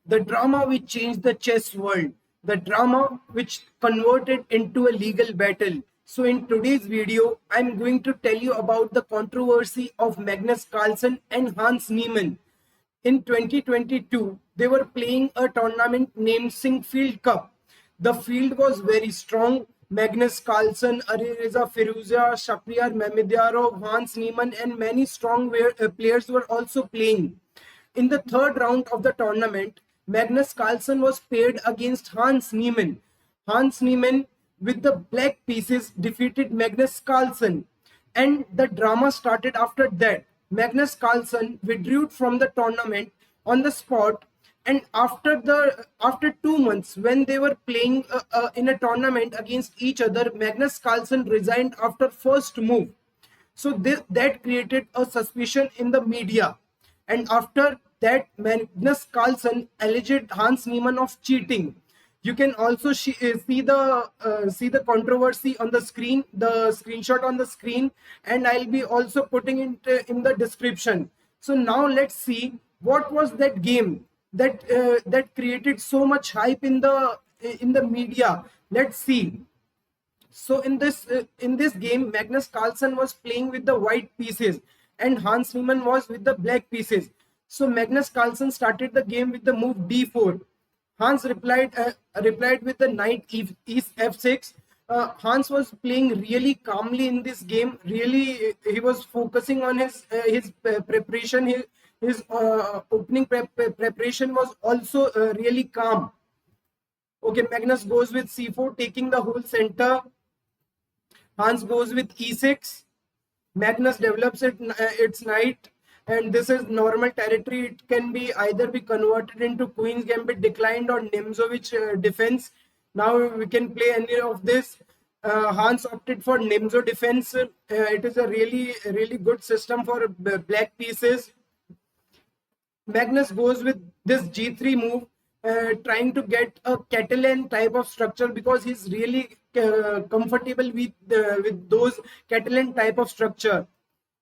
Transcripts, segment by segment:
the drama which changed the chess world, the drama which converted into a legal battle. So in today's video, I'm going to tell you about the controversy of Magnus Carlsen and Hans Niemann. In 2022, they were playing a tournament named Sinquefield Cup. The field was very strong. Magnus Carlsen, Areza Firuzia, Shakhriyar Mamediyarov, Hans Niemann, and many strong players were also playing. In the third round of the tournament, Magnus Carlsen was paired against Hans Niemann. Hans Niemann, with the black pieces, defeated Magnus Carlsen, and the drama started after that. Magnus Carlsen withdrew from the tournament on the spot, and after 2 months, when they were playing in a tournament against each other, Magnus Carlsen resigned after first move. So that created a suspicion in the media, and after that, Magnus Carlsen alleged Hans Niemann of cheating. You can also see the controversy on the screen, the screenshot on the screen, and I'll be also putting it in the description. So now let's see what was that game that created so much hype in the media. Let's see. So in this game, Magnus Carlsen was playing with the white pieces and Hans Niemann was with the black pieces. So Magnus Carlsen started the game with the move d4. Hans replied with the knight east f6. Hans was playing really calmly in this game. Really, he was focusing on his preparation. His opening preparation was also really calm. Okay, Magnus goes with c4, taking the whole center. Hans goes with e6. Magnus develops its knight, and this is normal territory. It can be either be converted into Queen's Gambit declined or Nemzovich defense. Now we can play any of this. Hans opted for Nemzo defense. It is a really good system for black pieces. Magnus goes with this g3 move, trying to get a Catalan type of structure because he's really comfortable with those Catalan type of structure.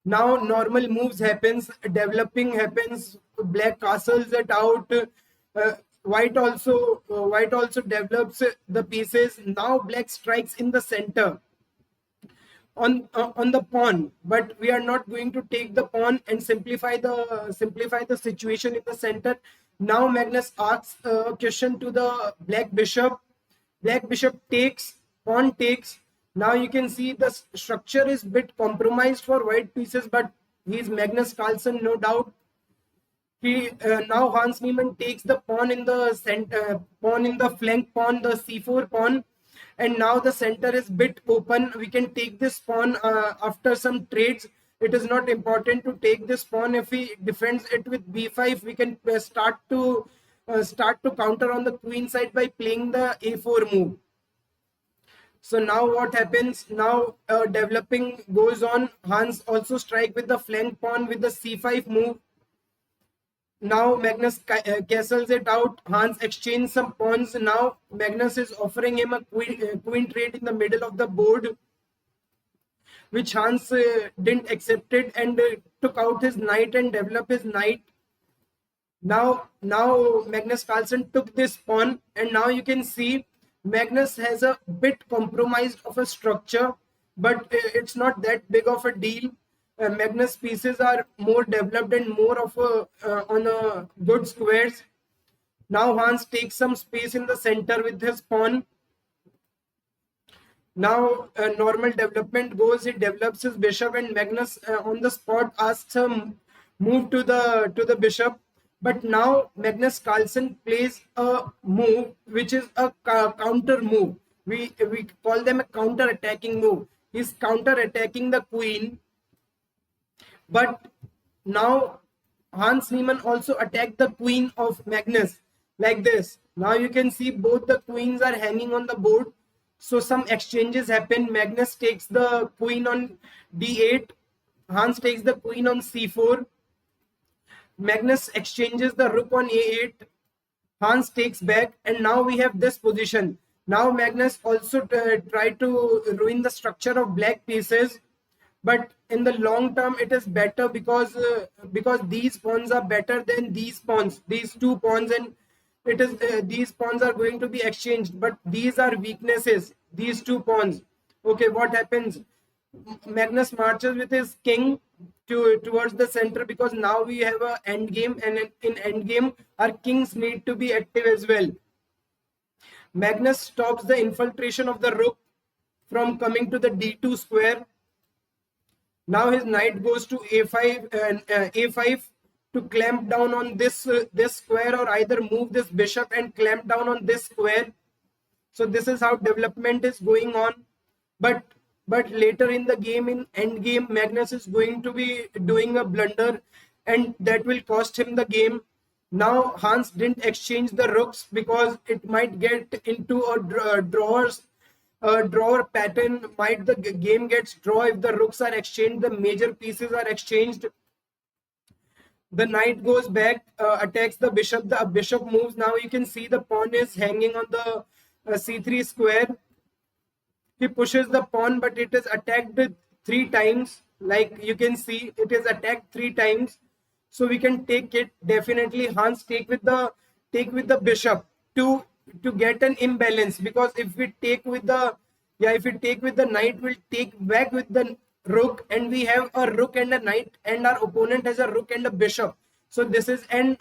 Now normal moves happens, developing happens, black castles it out. White also develops the pieces. Now black strikes in the center on the pawn, but we are not going to take the pawn and simplify the situation in the center. Now Magnus asks a question to the black bishop. Black bishop takes, pawn takes. Now you can see the structure is bit compromised for white pieces, but he's Magnus Carlsen, no doubt. Now Hans Niemann takes the pawn in the center, pawn in the flank pawn, the c4 pawn, and now the center is bit open. We can take this pawn after some trades. It is not important to take this pawn. If he defends it with b5, we can start to counter on the queen side by playing the a4 move. So now what happens? Now developing goes on. Hans also strike with the flank pawn with the c5 move. Now Magnus castles it out. Hans exchanges some pawns. Now Magnus is offering him a queen trade in the middle of the board, which Hans didn't accept it and took out his knight and developed his knight. Now Magnus Carlsen took this pawn, and now you can see Magnus has a bit compromised of a structure, but it's not that big of a deal. Magnus pieces are more developed and more of on a good squares. Now Hans takes some space in the center with his pawn. Now normal development goes. He develops his bishop, and Magnus on the spot asks him move to the bishop. But now Magnus Carlsen plays a move which is a counter move. We call them a counter attacking move. He's counter attacking the queen. But now Hans Niemann also attacked the queen of Magnus like this. Now you can see both the queens are hanging on the board. So some exchanges happen. Magnus takes the queen on d8. Hans takes the queen on c4. Magnus exchanges the rook on a8. Hans takes back, and now we have this position. Now Magnus also tried to ruin the structure of black pieces, but in the long term it is better because these pawns are better than these pawns, these two pawns, and it is these pawns are going to be exchanged, but these are weaknesses, these two pawns. Okay, what happens? Magnus marches with his king towards the center, because now we have a end game, and in end game our kings need to be active as well. Magnus stops the infiltration of the rook from coming to the d2 square. Now his knight goes to a5 and a5 to clamp down on this square, or either move this bishop and clamp down on this square. So this is how development is going on. But later in the game, in end game, Magnus is going to be doing a blunder, and that will cost him the game. Now Hans didn't exchange the rooks because it might get into a drawer pattern. Might the game gets draw if the rooks are exchanged, the major pieces are exchanged. The knight goes back, attacks the bishop. The bishop moves. Now you can see the pawn is hanging on the c3 square. He pushes the pawn, but it is attacked 3 times. Like you can see, it is attacked 3 times. So we can take it. Definitely Hans take with the bishop to get an imbalance, because if we take with the knight, we'll take back with the rook, and we have a rook and a knight, and our opponent has a rook and a bishop. So this is an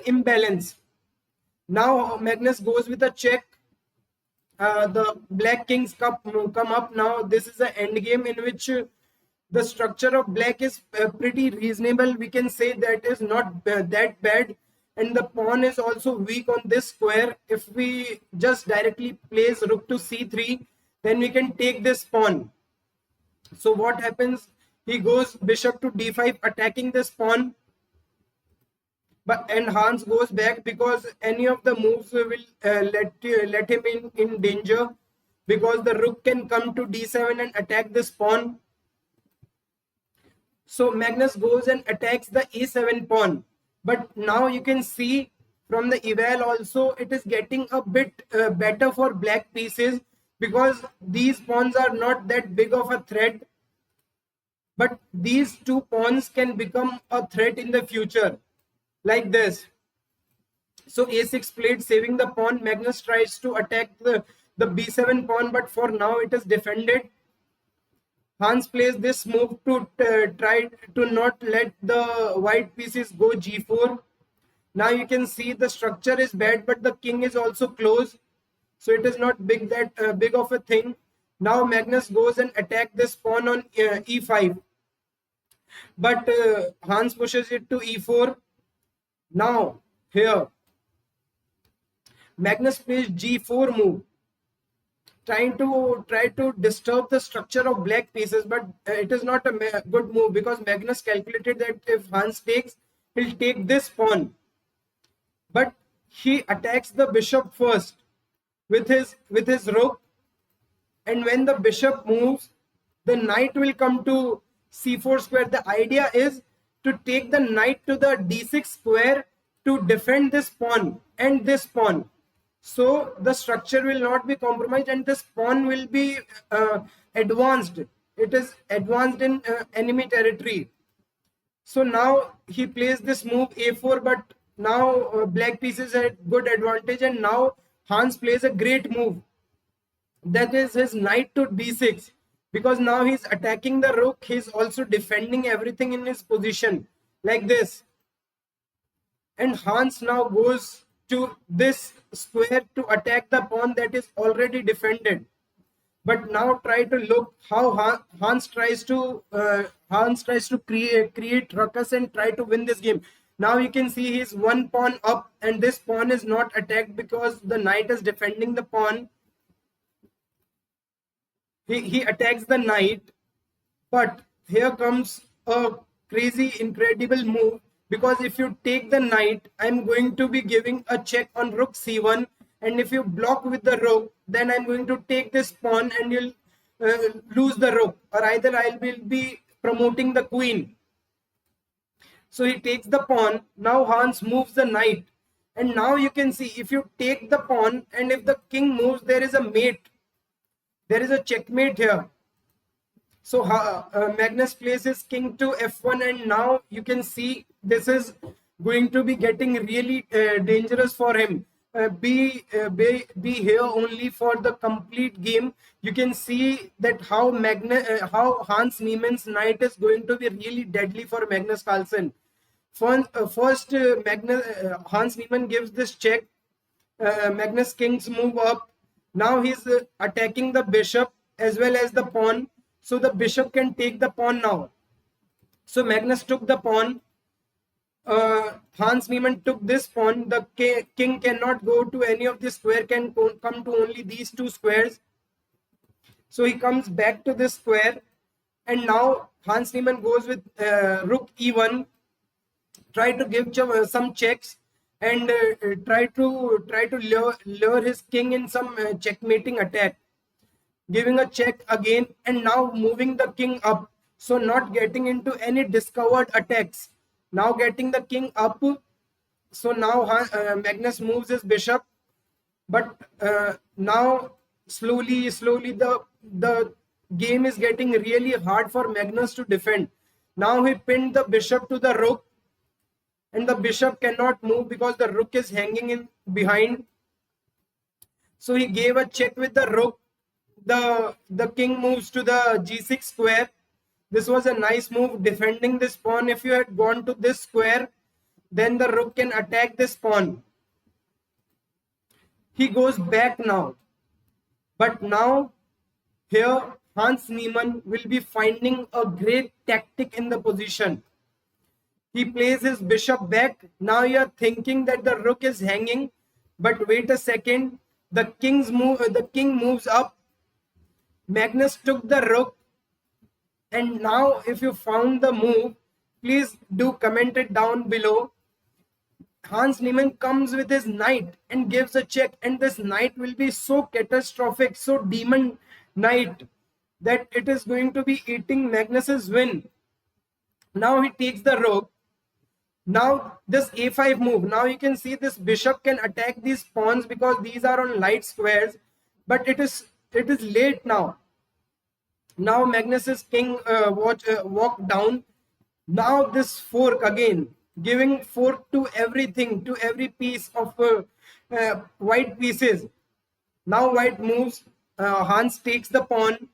imbalance. Now Magnus goes with a check. The black kings come up. Now this is an end game in which the structure of black is pretty reasonable. We can say that is not that bad, and the pawn is also weak on this square. If we just directly place rook to c3, then we can take this pawn. So what happens? He goes bishop to d5, attacking this pawn. And Hans goes back, because any of the moves will let him in danger, because the rook can come to d7 and attack this pawn. So Magnus goes and attacks the a7 pawn. But now you can see from the eval also, it is getting a bit better for black pieces, because these pawns are not that big of a threat. But these 2 pawns can become a threat in the future, like this. So a6 played, saving the pawn. Magnus tries to attack the b7 pawn, but for now it is defended. Hans plays this move to try to not let the white pieces go g4. Now you can see the structure is bad, but the king is also close, so it is not big of a thing. Now Magnus goes and attack this pawn on e5, but Hans pushes it to e4. Now here Magnus plays g4 move, try to disturb the structure of black pieces, but it is not a good move, because Magnus calculated that if Hans takes, he'll take this pawn. But he attacks the bishop first with his rook, and when the bishop moves, the knight will come to c4 square. The idea is to take the knight to the d6 square to defend this pawn and this pawn. So the structure will not be compromised, and this pawn will be advanced. It is advanced in enemy territory. So now he plays this move a4, but now black pieces had good advantage, and now Hans plays a great move. That is his knight to d6, because now he's attacking the rook. He's also defending everything in his position, like this. And Hans now goes to this square to attack the pawn that is already defended. But now try to look how Hans tries to create ruckus and try to win this game. Now you can see he's 1 pawn up, and this pawn is not attacked because the knight is defending the pawn. He attacks the knight, but here comes a crazy, incredible move. Because if you take the knight, I'm going to be giving a check on rook c1, and if you block with the rook, then I'm going to take this pawn and you'll lose the rook, or either I will be promoting the queen. So he takes the pawn. Now Hans moves the knight, and now you can see if you take the pawn and if the king moves, there is a mate. There is a checkmate here. So Magnus places king to f1, and now you can see this is going to be getting really dangerous for him. Be here only for the complete game. You can see that how Hans Niemann's knight is going to be really deadly for Magnus Carlsen. First, Hans Niemann gives this check. Magnus King's move up. Now he's attacking the bishop as well as the pawn. So the bishop can take the pawn now. So Magnus took the pawn. Hans Niemann took this pawn. The king cannot go to any of the square, can come to only these two squares. So he comes back to this square. And now Hans Niemann goes with rook e1. Try to give some checks and try to lure his king in some checkmating attack, giving a check again, and now moving the king up, so not getting into any discovered attacks, now getting the king up. So now Magnus moves his bishop, but now slowly the game is getting really hard for Magnus to defend. Now he pinned the bishop to the rook, and the bishop cannot move because the rook is hanging in behind. So he gave a check with the rook. The king moves to the g6 square. This was a nice move defending this pawn. If you had gone to this square, then the rook can attack this pawn. He goes back now. But now here Hans Niemann will be finding a great tactic in the position. He plays his bishop back. Now you are thinking that the rook is hanging, but wait a second. The king moves up. Magnus took the rook, and now if you found the move, please do comment it down below. Hans Niemann comes with his knight and gives a check, and this knight will be so catastrophic, so demon knight, that it is going to be eating Magnus's win. Now he takes the rook. Now this a5 move. Now you can see this bishop can attack these pawns because these are on light squares, but it is late now. Now Magnus's king walked down. Now this fork again, giving fork to everything, to every piece of white pieces. Now white moves. Hans takes the pawn.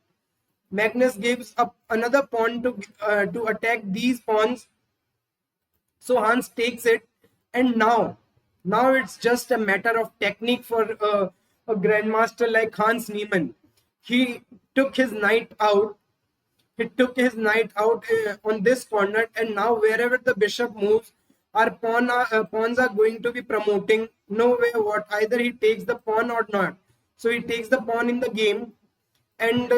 Magnus gives up another pawn to attack these pawns. So Hans takes it, and now it's just a matter of technique for a grandmaster like Hans Niemann. He took his knight out. On this corner, and now wherever the bishop moves, our pawns are going to be promoting. No way what, either he takes the pawn or not. So he takes the pawn in the game, and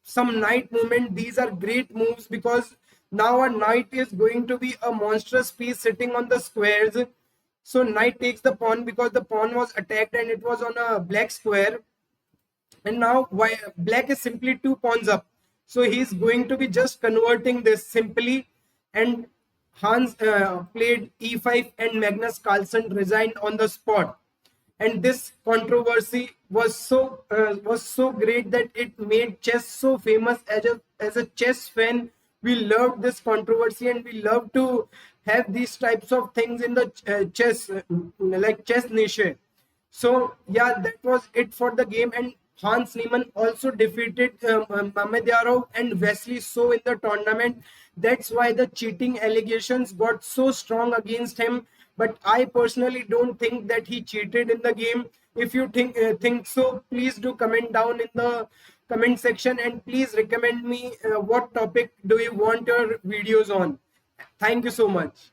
some knight movement. These are great moves because now a knight is going to be a monstrous piece sitting on the squares. So knight takes the pawn because the pawn was attacked and it was on a black square. And now black is simply 2 pawns up. So he's going to be just converting this simply. And Hans played e5, and Magnus Carlsen resigned on the spot. And this controversy was so great that it made chess so famous. As a chess fan, we loved this controversy, and we love to have these types of things in the chess, like chess niche. So yeah, that was it for the game. And Hans Niemann also defeated Mamedyarov and Wesley So in the tournament. That's why the cheating allegations got so strong against him. But I personally don't think that he cheated in the game. If you think so, please do comment down in the comment section, and please recommend me what topic do you want your videos on. Thank you so much.